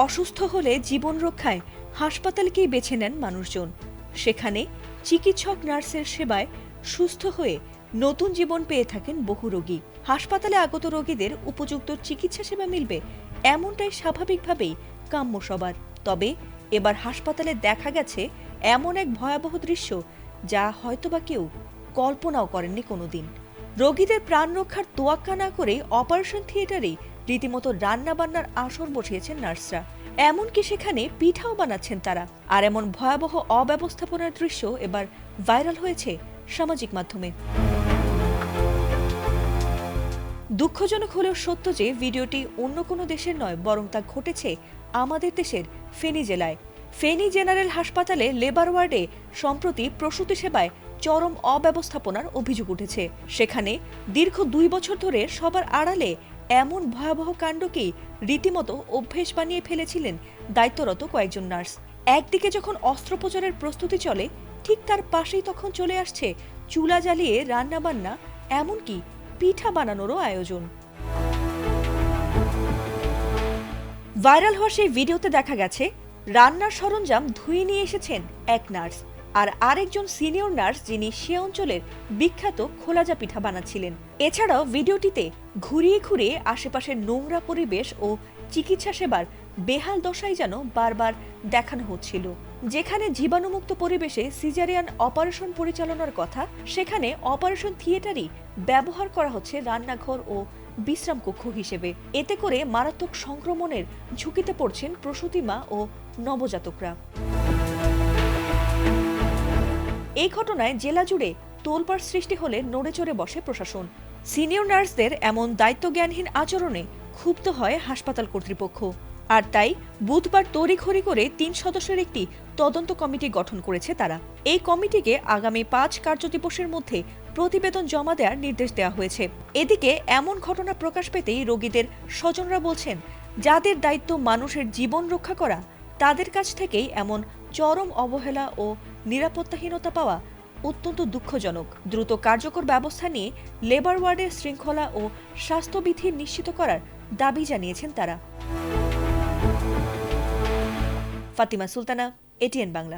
অসুস্থ হলে জীবন রক্ষায় হাসপাতালকেই বেছে নেন মানুষজন। সেখানে চিকিৎসক নার্সের সেবায় সুস্থ হয়ে নতুন জীবন পেয়ে থাকেন বহু রোগী। হাসপাতালে আগত রোগীদের উপযুক্ত চিকিৎসা সেবা মিলবে এমনটাই স্বাভাবিকভাবেই কাম্য সবার। তবে এবার হাসপাতালে দেখা গেছে এমন এক ভয়াবহ দৃশ্য যা হয়তোবা কেউ কল্পনাও করেননি কোনোদিন। রোগীদের প্রাণ রক্ষার তোয়াক্কা না করে অপারেশন থিয়েটারেই রীতিমতো রান্নাবান্নার আসর বসিয়েছেন নার্সরা। এমনকি সেখানে পিঠাও বানাচ্ছেন তারা। আর এমন ভয়াবহ অব্যবস্থাপনার দৃশ্য এবার ভাইরাল হয়েছে সামাজিক মাধ্যমে। দুঃখজনক হলেও সত্য যে ভিডিওটি অন্য কোনো দেশের নয়, বরং তা ঘটেছে আমাদের দেশের ফেনী জেলায়। ফেনী জেনারেল হাসপাতালে লেবার ওয়ার্ডে সম্প্রতি প্রসূতি সেবায় চরম অব্যবস্থাপনার অভিযোগ উঠেছে। সেখানে দীর্ঘ 2 বছর ধরে সবার আড়ালে এমন ভয়াবহ কাণ্ডকেই রীতিমতো অভ্যেস বানিয়ে ফেলেছিলেন দায়িত্বরত কয়েকজন নার্স। একদিকে যখন অস্ত্রোপচারের প্রস্তুতি চলে, ঠিক তার পাশেই তখন চলে আসছে চুলা জ্বালিয়ে রান্নাবান্না, এমনকি পিঠা বানানোরও আয়োজন। ভাইরাল হওয়া সেই ভিডিওতে দেখা গেছে রান্নার সরঞ্জাম ধুয়ে নিয়ে এসেছেন এক নার্স, আর আরেকজন সিনিয়র নার্স যিনি সে অঞ্চলের বিখ্যাত খোলাজা পিঠা বানাচ্ছিলেন। এছাড়াও ভিডিওটিতে ঘুরিয়ে ঘুরিয়ে আশেপাশের নোংরা পরিবেশ ও চিকিৎসা সেবার বেহাল দশাই যেন বারবার দেখানো হচ্ছিল। যেখানে জীবাণুমুক্ত পরিবেশে সিজারিয়ান অপারেশন পরিচালনার কথা, সেখানে অপারেশন থিয়েটারই ব্যবহার করা হচ্ছে রান্নাঘর ও বিশ্রাম কক্ষ হিসেবে। এতে করে মারাত্মক সংক্রমণের ঝুঁকিতে পড়ছেন প্রসূতি মা ও নবজাতকরা। এই ঘটনায় জেলা জুড়ে তোলপাড় সৃষ্টি হলে নড়েচড়ে বসে প্রশাসন। সিনিয়র নার্সদের এমন দায়িত্বজ্ঞানহীন আচরণে ক্ষুব্ধ হয় হাসপাতাল কর্তৃপক্ষ। আর তাই বুধবার তড়িঘড়ি করে 3 সদস্যের একটি তদন্ত কমিটি গঠন করেছে তারা। এই কমিটিকে আগামী 5 কার্যদিবসের মধ্যে প্রতিবেদন জমা দেওয়ার নির্দেশ দেওয়া হয়েছে। এদিকে এমন ঘটনা প্রকাশ পেতেই রোগীদের স্বজনরা বলছেন, যাদের দায়িত্ব মানুষের জীবন রক্ষা করা, তাদের কাছ থেকেই এমন চরম অবহেলা ও নিরাপত্তাহীনতা পাওয়া অত্যন্ত দুঃখজনক। দ্রুত কার্যকর ব্যবস্থা নিয়ে লেবার ওয়ার্ডের শৃঙ্খলা ও স্বাস্থ্যবিধি নিশ্চিত করার দাবি জানিয়েছেন তারা। ফাতিমা সুলতানা, এটিএন বাংলা।